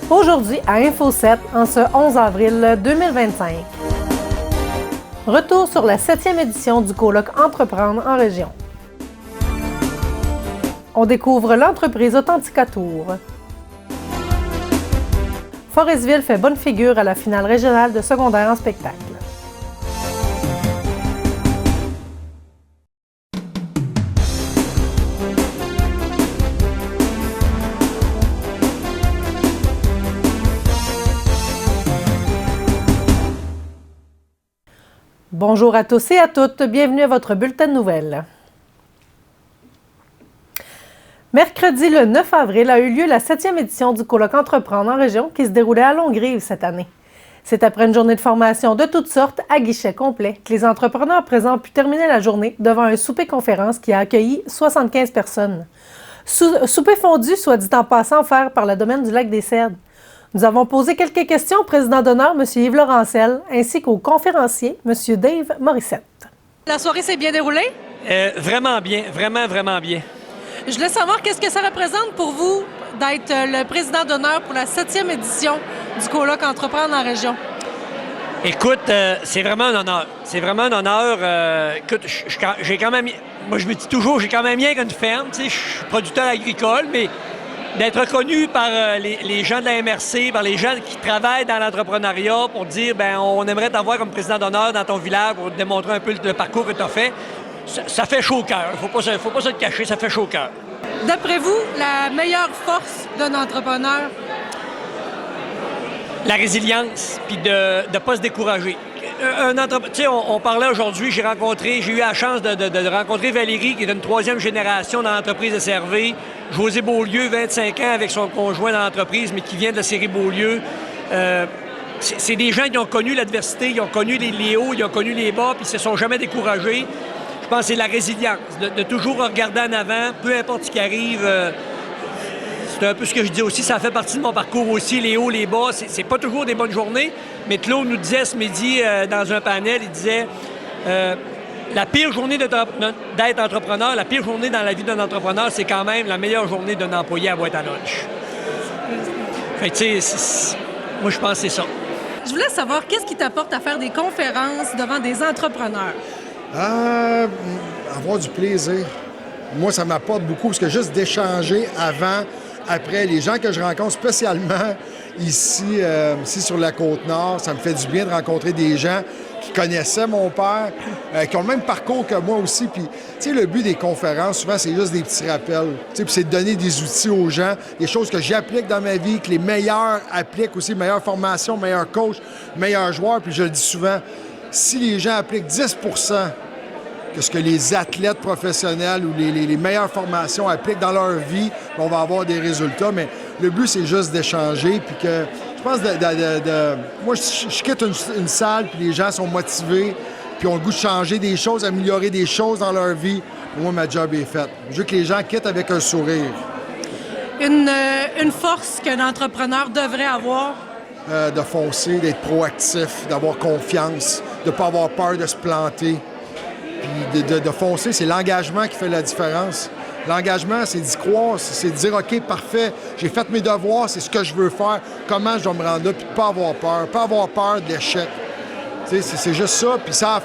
Aujourd'hui à Info 7, en ce 11 avril 2025. Retour sur la 7e édition du colloque Entreprendre en région. On découvre l'entreprise Authenticatour. Forestville fait bonne figure à la finale régionale de secondaire en spectacle. Bonjour à tous et à toutes, bienvenue à votre bulletin de nouvelles. Mercredi le 9 avril a eu lieu la 7e édition du colloque Entreprendre en région qui se déroulait à Longueuil cette année. C'est après une journée de formation de toutes sortes à guichet complet que les entrepreneurs présents ont pu terminer la journée devant un souper-conférence qui a accueilli 75 personnes. Souper fondu, soit dit en passant, offert par le domaine du Lac-des-Cèdres. Nous avons posé quelques questions au président d'honneur, M. Yves Laurentiel, ainsi qu'au conférencier, M. Dave Morissette. La soirée s'est bien déroulée? Vraiment bien, vraiment bien. Je voulais savoir qu'est-ce que ça représente pour vous d'être le président d'honneur pour la 7e édition du colloque Entreprendre en région. Écoute, c'est vraiment un honneur. C'est vraiment un honneur. Écoute, j'ai quand même... Moi, je me dis toujours, j'ai quand même rien qu'une ferme. Tu sais, je suis producteur agricole, mais d'être reconnu par les gens de la MRC, par les gens qui travaillent dans l'entrepreneuriat pour dire, ben on aimerait t'avoir comme président d'honneur dans ton village pour te démontrer un peu le parcours que tu as fait, ça fait chaud au cœur. Faut pas se le cacher, ça fait chaud au cœur. D'après vous, la meilleure force d'un entrepreneur? La résilience, puis de ne pas se décourager. Tu sais, on parlait aujourd'hui, j'ai eu la chance de rencontrer Valérie, qui est d'une 3e génération dans l'entreprise de Servé. José Beaulieu, 25 ans avec son conjoint dans l'entreprise, mais qui vient de la série Beaulieu. C'est des gens qui ont connu l'adversité, ils ont connu les hauts, ils ont connu les bas, puis ils se sont jamais découragés. Je pense que c'est la résilience, de toujours regarder en avant, peu importe ce qui arrive. C'est un peu ce que je dis aussi, ça fait partie de mon parcours aussi, les hauts, les bas. C'est pas toujours des bonnes journées, mais Claude nous disait ce midi dans un panel, il disait la pire journée d'être entrepreneur, la pire journée dans la vie d'un entrepreneur, c'est quand même la meilleure journée d'un employé à boîte à lunch. Fait que tu sais, moi je pense que c'est ça. Je voulais savoir, qu'est-ce qui t'apporte à faire des conférences devant des entrepreneurs? Avoir du plaisir. Moi, ça m'apporte beaucoup parce que juste d'échanger avant, après, les gens que je rencontre spécialement ici sur la Côte-Nord, ça me fait du bien de rencontrer des gens qui connaissaient mon père, qui ont le même parcours que moi aussi. Puis, tu sais, le but des conférences, souvent, c'est juste des petits rappels. Tu sais, puis c'est de donner des outils aux gens, des choses que j'applique dans ma vie, que les meilleurs appliquent aussi, meilleure formation, meilleur coach, meilleur joueur. Puis je le dis souvent, si les gens appliquent 10 que ce que les athlètes professionnels ou les meilleures formations appliquent dans leur vie, on va avoir des résultats. Mais le but, c'est juste d'échanger. Puis que je pense moi, je quitte une salle, puis les gens sont motivés, puis ont le goût de changer des choses, améliorer des choses dans leur vie. Pour moi, ma job est faite. Je veux que les gens quittent avec un sourire. Une force qu'un entrepreneur devrait avoir? De foncer, d'être proactif, d'avoir confiance, de ne pas avoir peur de se planter. Puis de foncer, c'est l'engagement qui fait la différence. L'engagement, c'est d'y croire, c'est de dire « OK, parfait, j'ai fait mes devoirs, c'est ce que je veux faire, comment je dois me rendre là », puis de ne pas avoir peur de l'échec. Tu sais, c'est juste ça. Puis ça, à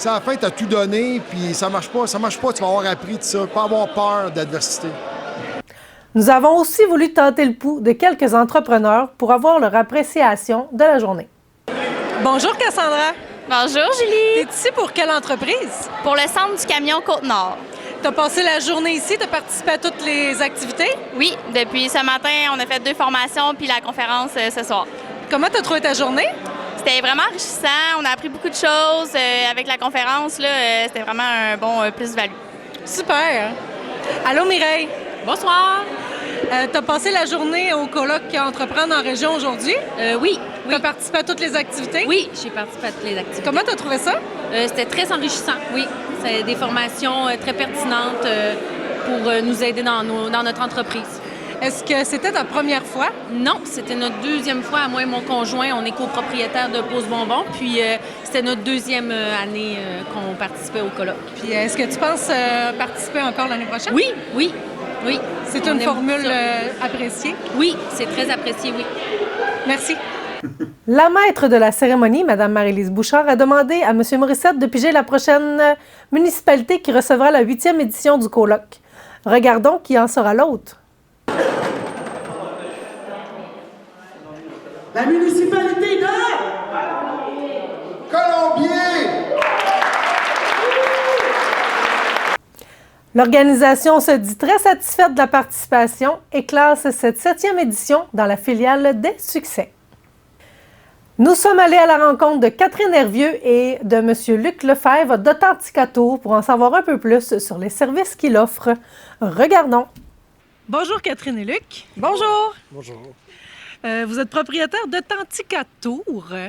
la fin, tu as tout donné, puis ça marche pas, tu vas avoir appris de ça, pas avoir peur d'adversité. Nous avons aussi voulu tenter le pouls de quelques entrepreneurs pour avoir leur appréciation de la journée. Bonjour Cassandra. Bonjour Julie. T'es ici pour quelle entreprise? Pour le centre du camion Côte-Nord. T'as passé la journée ici, t'as participé à toutes les activités? Oui, depuis ce matin, on a fait 2 formations puis la conférence ce soir. Comment t'as trouvé ta journée? C'était vraiment enrichissant, on a appris beaucoup de choses. Avec la conférence, c'était vraiment un bon plus-value. Super. Allô Mireille? Bonsoir. T'as passé la journée au colloque Entreprendre en région aujourd'hui? Oui. T'as participé à toutes les activités? Oui, j'ai participé à toutes les activités. Comment t'as trouvé ça? C'était très enrichissant, oui. C'est des formations très pertinentes pour nous aider dans notre entreprise. Est-ce que c'était ta première fois? Non, c'était notre 2e fois. Moi et mon conjoint, on est copropriétaire de Pause Bonbon. Puis c'était notre 2e année qu'on participait au colloque. Puis est-ce que tu penses participer encore l'année prochaine? Oui, oui. Oui. C'est On une aime formule ça. appréciée. Oui, c'est très apprécié, oui. Merci. La maître de la cérémonie, Mme Marie-Lise Bouchard, a demandé à M. Morissette de piger la prochaine municipalité qui recevra la 8e édition du colloque. Regardons qui en sera l'autre. La municipalité de Colombier! L'organisation se dit très satisfaite de la participation et classe cette 7e édition dans la filiale des succès. Nous sommes allés à la rencontre de Catherine Hervieux et de M. Luc Lefebvre d'Authenticato pour en savoir un peu plus sur les services qu'il offre. Regardons. Bonjour Catherine et Luc. Bonjour. Bonjour. Vous êtes propriétaire d'Authenticato,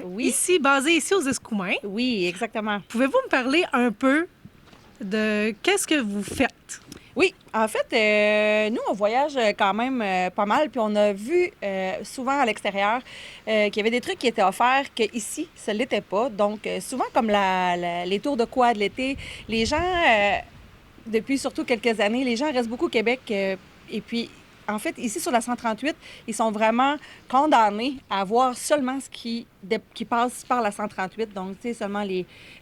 Oui. basé ici aux Escoumins. Oui, exactement. Pouvez-vous me parler un peu de qu'est-ce que vous faites? Oui, en fait, nous, on voyage quand même pas mal, puis on a vu souvent à l'extérieur qu'il y avait des trucs qui étaient offerts qu'ici, ça ne l'était pas. Donc, souvent, comme les tours de quad l'été, les gens, depuis surtout quelques années, les gens restent beaucoup au Québec. Et puis, en fait, ici, sur la 138, ils sont vraiment condamnés à voir seulement ce qui passe par la 138. Donc, tu sais, seulement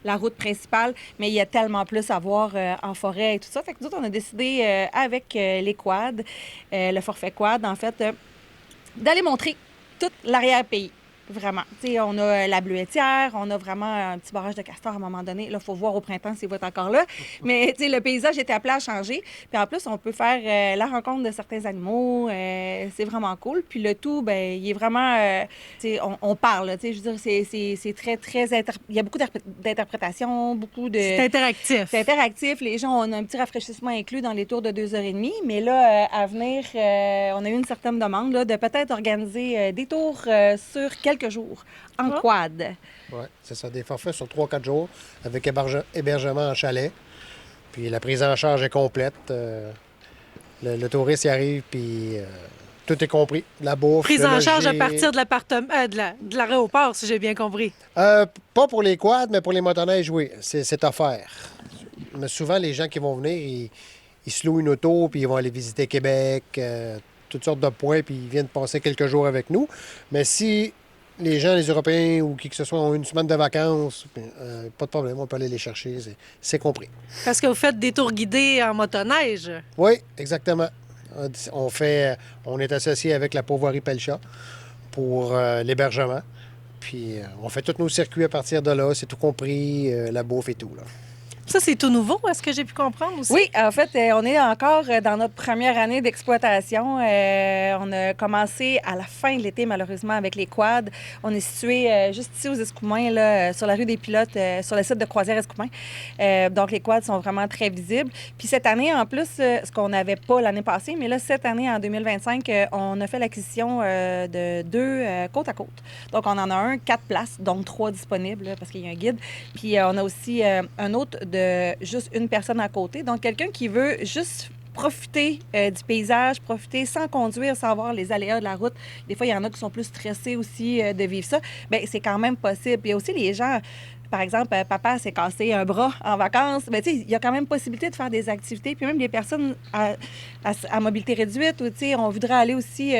la route principale. Mais il y a tellement plus à voir en forêt et tout ça. Fait que nous autres, on a décidé, avec les quads, le forfait quad, en fait, d'aller montrer tout l'arrière-pays. Vraiment. Tu sais, on a la bleuetière, on a vraiment un petit barrage de castor à un moment donné. Là, il faut voir au printemps s'il va être encore là. Mais, tu sais, le paysage était appelé à changer. Puis en plus, on peut faire la rencontre de certains animaux. C'est vraiment cool. Puis le tout, ben il est vraiment... tu sais, on parle, tu sais, je veux dire, c'est très, très... Il y a beaucoup d'interprétations, beaucoup de... C'est interactif. C'est interactif. Les gens, on a un petit rafraîchissement inclus dans les tours de 2h30. Mais là, à venir, on a eu une certaine demande là, de peut-être organiser des tours sur quelques jours en quad. Oui, c'est ça, des forfaits sur 3-4 jours avec hébergement en chalet. Puis la prise en charge est complète. Le touriste y arrive, puis tout est compris. La bouffe, Prise le en charge à logis. partir de l'appartement, de l'aéroport, si j'ai bien compris. Pas pour les quads, mais pour les motoneiges, oui, c'est offert. Mais souvent, les gens qui vont venir, ils se louent une auto, puis ils vont aller visiter Québec, toutes sortes de points, puis ils viennent passer quelques jours avec nous. Mais si les gens, les Européens ou qui que ce soit, ont une semaine de vacances, pas de problème, on peut aller les chercher, c'est compris. Parce que vous faites des tours guidés en motoneige. Oui, exactement. On est associé avec la Pourvoirie Pelcha pour l'hébergement. Puis on fait tous nos circuits à partir de là, c'est tout compris, la bouffe et tout, là. Ça, c'est tout nouveau, est-ce que j'ai pu comprendre aussi? Oui, en fait, on est encore dans notre première année d'exploitation. On a commencé à la fin de l'été, malheureusement, avec les quads. On est situé juste ici aux Escoumins, là, sur la rue des Pilotes, sur le site de Croisière Escoumins. Donc, les quads sont vraiment très visibles. Puis cette année, en plus, ce qu'on n'avait pas l'année passée, mais là, cette année, en 2025, on a fait l'acquisition de 2 côte à côte. Donc, on en a 4 places, donc 3 disponibles, là, parce qu'il y a un guide. Puis on a aussi un autre de juste une personne à côté. Donc, quelqu'un qui veut juste profiter du paysage, profiter sans conduire, sans voir les aléas de la route. Des fois, il y en a qui sont plus stressés aussi de vivre ça. Bien, c'est quand même possible. Il y a aussi les gens... Par exemple, papa s'est cassé un bras en vacances. Bien, tu sais, il y a quand même possibilité de faire des activités. Puis même les personnes à mobilité réduite, ou tu sais, on voudrait aller aussi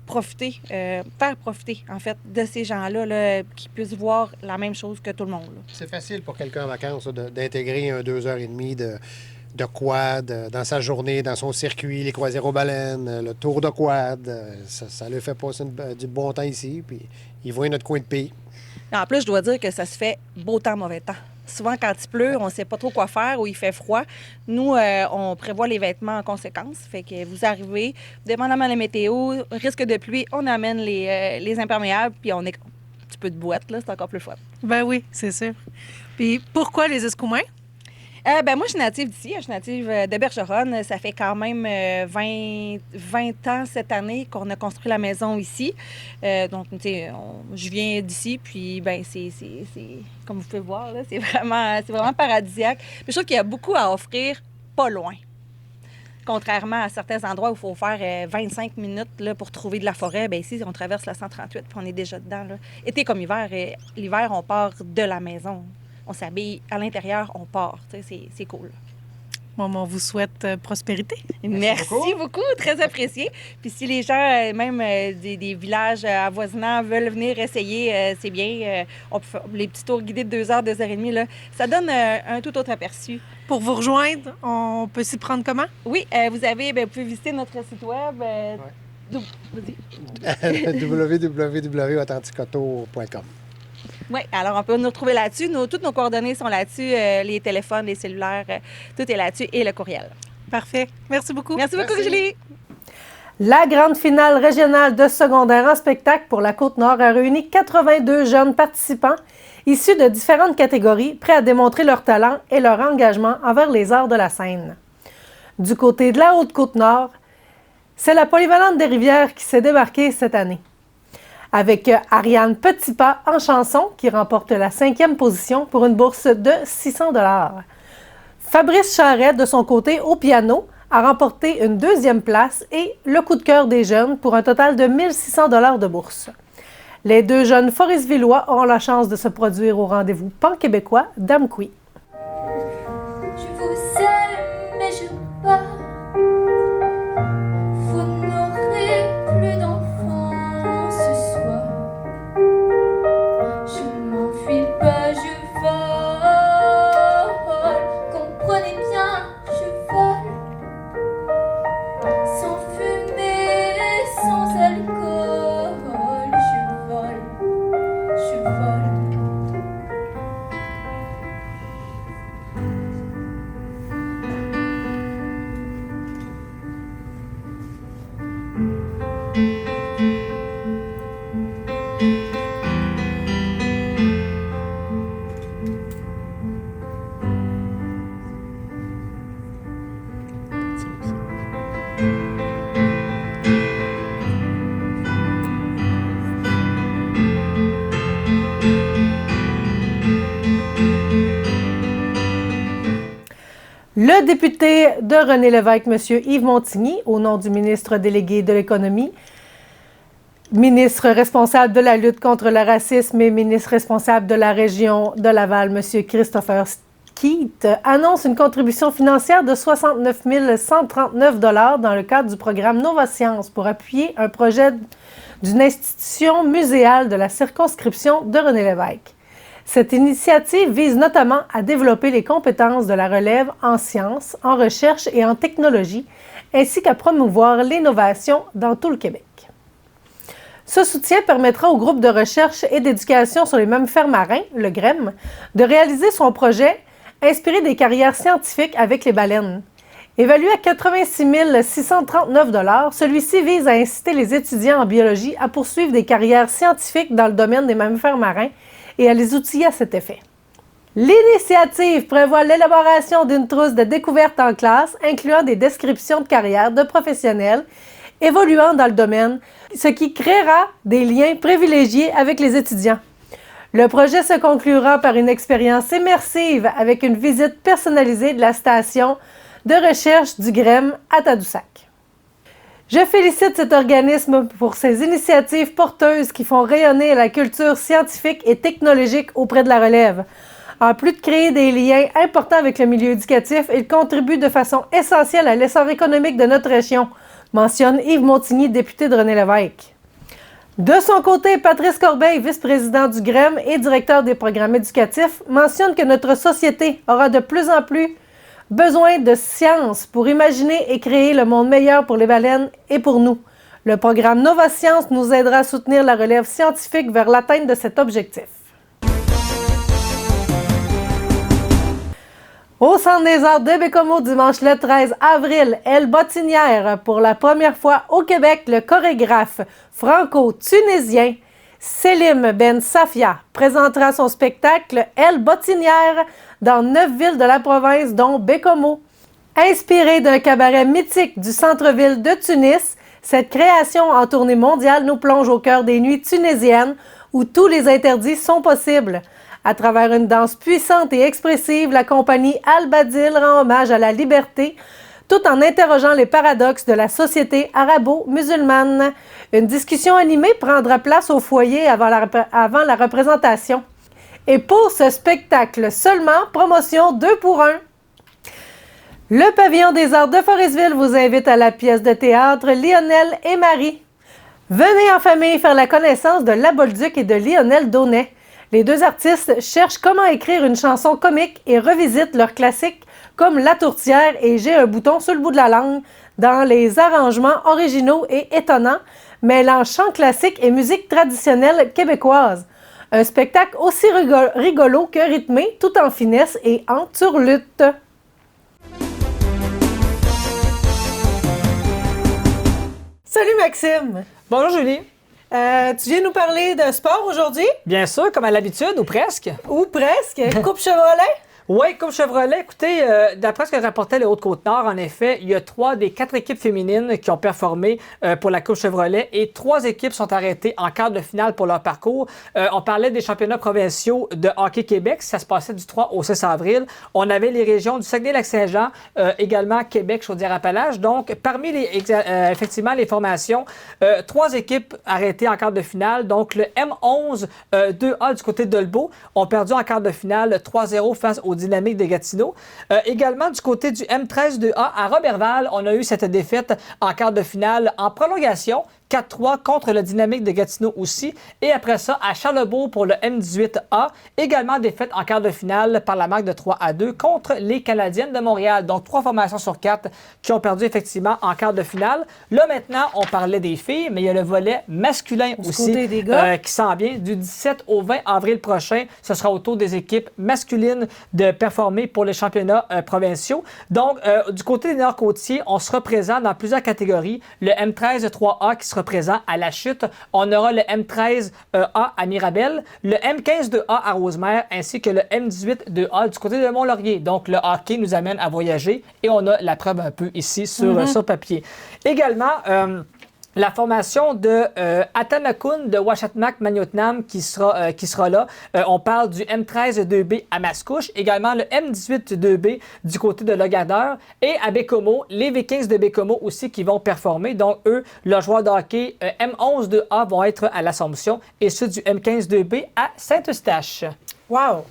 profiter, faire profiter, en fait, de ces gens-là là, qui puissent voir la même chose que tout le monde. Là. C'est facile pour quelqu'un en vacances là, d'intégrer un 2h30 de quad dans sa journée, dans son circuit, les croisières aux baleines, le tour de quad. Ça lui fait passer du bon temps ici, puis il voit notre coin de pays. En plus, je dois dire que ça se fait beau temps, mauvais temps. Souvent, quand il pleut, on ne sait pas trop quoi faire ou il fait froid. Nous, on prévoit les vêtements en conséquence. Fait que vous arrivez, dépendamment de la météo, risque de pluie, on amène les imperméables, puis on est un petit peu de boîte, là, c'est encore plus fun. Ben oui, c'est sûr. Puis pourquoi les Escoumins? Ben moi, je suis native d'ici. Je suis native de Bergeronne. Ça fait quand même 20 ans cette année qu'on a construit la maison ici. Donc, tu sais, je viens d'ici, puis ben c'est comme vous pouvez voir, là, c'est vraiment paradisiaque. Puis je trouve qu'il y a beaucoup à offrir pas loin. Contrairement à certains endroits où il faut faire 25 minutes là, pour trouver de la forêt, bien ici, on traverse la 138 puis on est déjà dedans. Là. Été comme hiver. Et l'hiver, on part de la maison. On s'habille à l'intérieur, on part. C'est cool. Bon, on vous souhaite prospérité. Merci beaucoup, très apprécié. Puis si les gens, même des villages avoisinants, veulent venir essayer, c'est bien. On peut faire les petits tours guidés de 2 heures, 2 heures et demie, là, ça donne un tout autre aperçu. Pour vous rejoindre, on peut s'y prendre comment? Oui, vous pouvez visiter notre site web. www.authenticoto.com. Oui, alors on peut nous retrouver là-dessus. Toutes nos coordonnées sont là-dessus, les téléphones, les cellulaires, tout est là-dessus et le courriel. Parfait. Merci beaucoup. Merci beaucoup, Julie. La grande finale régionale de secondaire en spectacle pour la Côte-Nord a réuni 82 jeunes participants issus de différentes catégories, prêts à démontrer leur talent et leur engagement envers les arts de la scène. Du côté de la Haute-Côte-Nord, c'est la Polyvalente des Rivières qui s'est démarquée cette année, avec Ariane Petitpas en chanson qui remporte la 5e position pour une bourse de 600 $. Fabrice Charret, de son côté, au piano, a remporté une 2e place et le coup de cœur des jeunes pour un total de 1 600 $ de bourse. Les 2 jeunes Forest-Villois auront la chance de se produire au rendez-vous pan-québécois d'Amqui. Je vous aime, mais je pars. Vous n'aurez plus d'enfants ce soir. Je m'enfuis pas, je vole. Comprenez bien, je vole. Sans fumée, sans alcool. Je vole, je vole. Le député de René Lévesque, M. Yves Montigny, au nom du ministre délégué de l'Économie, ministre responsable de la lutte contre le racisme et ministre responsable de la région de Laval, M. Christopher Keith, annonce une contribution financière de 69 139 $ dans le cadre du programme Nova Science pour appuyer un projet d'une institution muséale de la circonscription de René Lévesque. Cette initiative vise notamment à développer les compétences de la relève en sciences, en recherche et en technologie, ainsi qu'à promouvoir l'innovation dans tout le Québec. Ce soutien permettra au groupe de recherche et d'éducation sur les mammifères marins, le GREM, de réaliser son projet inspiré des carrières scientifiques avec les baleines. Évalué à 86 639 $, celui-ci vise à inciter les étudiants en biologie à poursuivre des carrières scientifiques dans le domaine des mammifères marins et à les outiller à cet effet. L'initiative prévoit l'élaboration d'une trousse de découverte en classe, incluant des descriptions de carrière de professionnels évoluant dans le domaine, ce qui créera des liens privilégiés avec les étudiants. Le projet se conclura par une expérience immersive avec une visite personnalisée de la station de recherche du GREM à Tadoussac. Je félicite cet organisme pour ses initiatives porteuses qui font rayonner la culture scientifique et technologique auprès de la relève. En plus de créer des liens importants avec le milieu éducatif, il contribue de façon essentielle à l'essor économique de notre région, mentionne Yves Montigny, député de René Lévesque. De son côté, Patrice Corbeil, vice-président du GREM et directeur des programmes éducatifs, mentionne que notre société aura de plus en plus besoin de science pour imaginer et créer le monde meilleur pour les baleines et pour nous. Le programme Nova Science nous aidera à soutenir la relève scientifique vers l'atteinte de cet objectif. Au Centre des arts de Bécomo, dimanche le 13 avril, Elle Bottinière, pour la première fois au Québec, le chorégraphe franco-tunisien Selim Ben Safia présentera son spectacle Elle Bottinière dans 9 villes de la province, dont Bécomo. Inspiré d'un cabaret mythique du centre-ville de Tunis, cette création en tournée mondiale nous plonge au cœur des nuits tunisiennes où tous les interdits sont possibles. À travers une danse puissante et expressive, la compagnie Al-Badil rend hommage à la liberté, tout en interrogeant les paradoxes de la société arabo-musulmane. Une discussion animée prendra place au foyer avant la représentation. Et pour ce spectacle seulement, promotion 2 pour 1. Le Pavillon des Arts de Forestville vous invite à la pièce de théâtre Lionel et Marie. Venez en famille faire la connaissance de La Bolduc et de Lionel Daunet. Les deux artistes cherchent comment écrire une chanson comique et revisitent leurs classiques comme La Tourtière et J'ai un bouton sur le bout de la langue dans les arrangements originaux et étonnants, mêlant chant classique et musique traditionnelle québécoise. Un spectacle aussi rigolo que rythmé, tout en finesse et en turlute. Salut Maxime! Bonjour Julie. Tu viens nous parler de sport aujourd'hui? Bien sûr, comme à l'habitude, ou presque. Ou presque. Coupe Chevrolet? Oui, comme Chevrolet, écoutez, d'après ce que rapportait le Haute-Côte-Nord, en effet, il y a 3 des 4 équipes féminines qui ont performé pour la Coupe Chevrolet et 3 équipes sont arrêtées en quart de finale pour leur parcours. On parlait des championnats provinciaux de hockey Québec, ça se passait du 3 au 6 avril. On avait les régions du Saguenay-Lac-Saint-Jean, également Québec, Chaudière-Appalaches. Donc, parmi effectivement les formations, 3 équipes arrêtées en quart de finale. Donc, le M11 2A du côté de Dolbeau ont perdu en quart de finale 3-0 face au Dynamique de Gatineau. Également, du côté du M13-2A à Roberval, on a eu cette défaite en quart de finale en prolongation. 4-3 contre le Dynamique de Gatineau aussi. Et après ça, à Charlebourg pour le M18A, également défaite en quart de finale par la marque de 3-2 contre les Canadiennes de Montréal. Donc, 3 formations sur 4 qui ont perdu effectivement en quart de finale. Là, maintenant, on parlait des filles, mais il y a le volet masculin aussi qui s'en vient. Du 17 au 20 avril prochain, ce sera au tour des équipes masculines de performer pour les championnats provinciaux. Donc, du côté des Nord-Côtiers, on sera présent dans plusieurs catégories. Le M13-3A qui sera présent à La Chute. On aura le M13A à Mirabel, le M15-2A à Rosemère, ainsi que le M18-2A du côté de Mont-Laurier. Donc, le hockey nous amène à voyager et on a la preuve un peu ici sur papier. Également, la formation de Atanakun de Washatmak-Maniotnam qui sera là. On parle du M13-2B à Mascouche, également le M18-2B du côté de Lagardère et à Bécomo, les Vikings de Bécomo aussi qui vont performer. Donc, eux, leurs joueurs de hockey M11-2A vont être à l'Assomption et ceux du M15-2B à Saint-Eustache. Wow!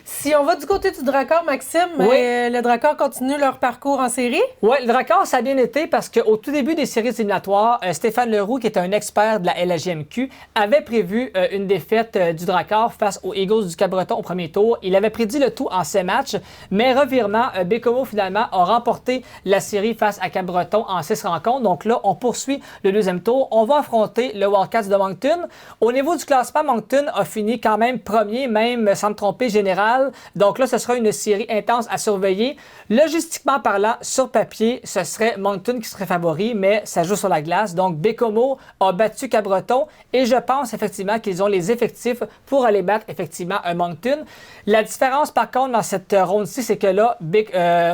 Si on va du côté du Dracor, Maxime, le Dracor continue leur parcours en série? Oui, le Dracor, ça a bien été parce qu'au tout début des séries éliminatoires, Stéphane Leroux, qui est un expert de la LHJMQ, avait prévu une défaite du Dracor face aux Eagles du Cap-Breton au premier tour. Il avait prédit le tout en 7 matchs, mais revirement, Bécomo, finalement, a remporté la série face à Cap-Breton en 6 rencontres. Donc là, on poursuit le deuxième tour. On va affronter le Wildcats de Moncton. Au niveau du classement, Moncton a fini quand même premier, même sans me tromper, général. Donc là, ce sera une série intense à surveiller. Logistiquement parlant, sur papier, ce serait Moncton qui serait favori, mais ça joue sur la glace. Donc, Bécomo a battu Cap-Breton et je pense effectivement qu'ils ont les effectifs pour aller battre effectivement un Moncton. La différence, par contre, dans cette ronde-ci, c'est que là,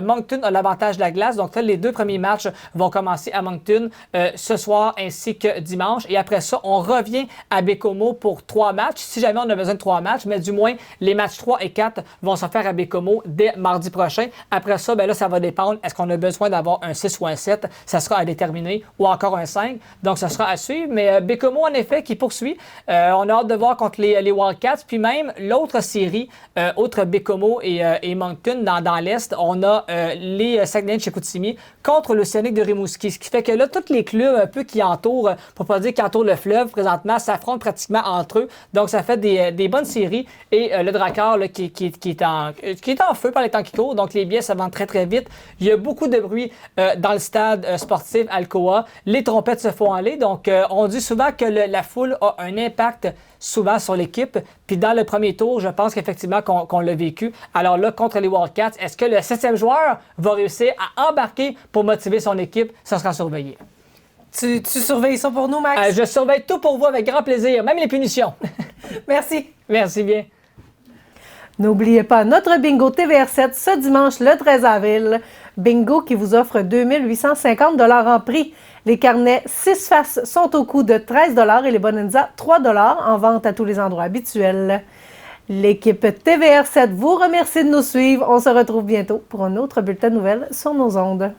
Moncton a l'avantage de la glace. Donc là, les 2 premiers matchs vont commencer à Moncton ce soir ainsi que dimanche. Et après ça, on revient à Bécomo pour 3 matchs. Si jamais on a besoin de 3 matchs, mais du moins, les matchs 3 et 4 vont se faire à Bécomo dès mardi prochain. Après ça, ben là, ça va dépendre. Est-ce qu'on a besoin d'avoir un 6 ou un 7? Ça sera à déterminer. Ou encore un 5. Donc, ça sera à suivre. Mais Bécomo, en effet, qui poursuit. On a hâte de voir contre les Wildcats. Puis même, l'autre série, autre Bécomo et Moncton dans l'Est, on a les Saguenay de Chicoutimi contre le Scénic de Rimouski. Ce qui fait que là, tous les clubs un peu qui entourent, pour pas dire qui entourent le fleuve, présentement, s'affrontent pratiquement entre eux. Donc, ça fait des bonnes séries. Et le Dracor, là, qui est en feu par les temps qui courent. Donc, les billets, ça vend très, très vite. Il y a beaucoup de bruit dans le stade sportif Alcoa. Les trompettes se font aller. Donc, on dit souvent que la foule a un impact souvent sur l'équipe. Puis dans le premier tour, je pense qu'effectivement qu'on l'a vécu. Alors là, contre les Wildcats, est-ce que le 7e joueur va réussir à embarquer pour motiver son équipe? Ça sera surveillé. Tu surveilles ça pour nous, Max? Je surveille tout pour vous avec grand plaisir, même les punitions. Merci. Merci bien. N'oubliez pas notre bingo TVR7 ce dimanche le 13 avril. Bingo qui vous offre 2 850 $ en prix. Les carnets 6 faces sont au coût de 13 $ et les bonanza 3 $ en vente à tous les endroits habituels. L'équipe TVR7 vous remercie de nous suivre. On se retrouve bientôt pour un autre bulletin de nouvelles sur nos ondes.